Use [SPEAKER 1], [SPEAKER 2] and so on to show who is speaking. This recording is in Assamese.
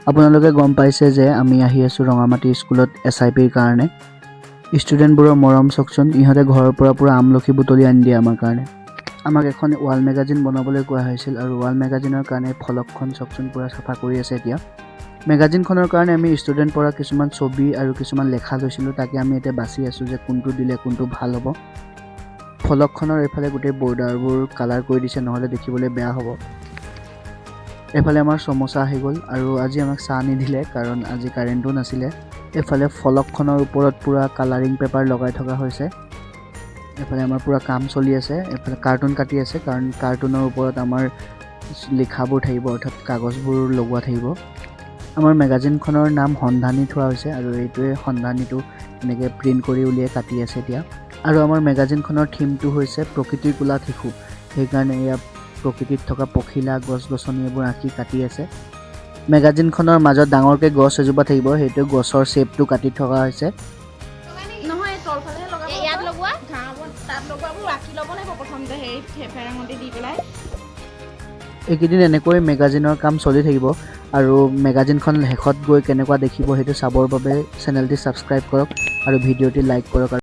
[SPEAKER 1] আপোনালোকে গম পাইছে যে আমি আহি আছোঁ ৰঙামাটি স্কুলত SIPৰ কাৰণে। ষ্টুডেণ্টবোৰৰ মৰম চকচোন, ইহঁতে ঘৰৰ পৰা পুৰা আমলখি বুটলি আনি দিয়ে আমাৰ কাৰণে। আমাক এখন ৱাল মেগাজিন বনাবলৈ কোৱা হৈছিল আৰু ৱাল মেগাজিনৰ কাৰণে ফলকখন চকচোন পুৰা চাফা কৰি আছে এতিয়া। মেগাজিনখনৰ কাৰণে আমি ষ্টুডেণ্ট পৰা কিছুমান ছবি আৰু কিছুমান লেখা লৈছিলোঁ, তাকে আমি এতিয়া বাছি আছোঁ যে কোনটো দিলে কোনটো ভাল হ'ব। ফলকখনৰ এইফালে গোটেই বৰ্ডাৰবোৰ কালাৰ কৰি দিছে, নহ'লে দেখিবলৈ বেয়া হ'ব। এফালে আমাৰ সমোসা আহি গ'ল আৰু আজি আমাক চাহ নিদিলে কাৰণ আজি কাৰেণ্টো নাছিলে। এফালে ফলকখনৰ ওপৰত পুৰা কালাৰিং পেপাৰ লগাই থকা হৈছে। এফালে আমাৰ পুৰা কাম চলি আছে। এফালে কাৰ্টুন কাটি আছে কাৰণ কাৰ্টুনৰ ওপৰত আমাৰ লিখাবোৰ থাকিব, অৰ্থাৎ কাগজবোৰ লগোৱা থাকিব। আমাৰ মেগাজিনখনৰ নাম সন্ধানী থোৱা হৈছে আৰু এইটোৱে সন্ধানীটো এনেকৈ প্ৰিণ্ট কৰি উলিয়াই কাটি আছে এতিয়া। আৰু আমাৰ মেগাজিনখনৰ থিমটো হৈছে প্ৰকৃতিৰ কোলাত শিশু, সেইকাৰণে এয়া প্ৰকৃতিত থকা পখিলা গছ-গছনি এইবোৰ আঁকি কাটি আছে। মেগাজিনখনৰ মাজত ডাঙৰকৈ গছ এজোপা থাকিব, সেইটো গছৰ শ্বেপটো কাটি থকা হৈছে।
[SPEAKER 2] নহয় তলফালে লগাব, ইয়াত লগোৱা ঘাঁহবোৰ তাত লগোৱাবোৰ ৰাখি ল'ব লাগিব প্ৰথমতে, সেই ফেৰাঙতি দি পেলাই।
[SPEAKER 1] এইকেইদিন এনেকৈ মেগাজিনৰ কাম চলি থাকিব আৰু মেগাজিনখন শেষত গৈ কেনেকুৱা দেখিব সেইটো চাবৰ বাবে চেনেলটি ছাবস্ক্ৰাইব কৰক আৰু ভিডিঅ'টি লাইক কৰক।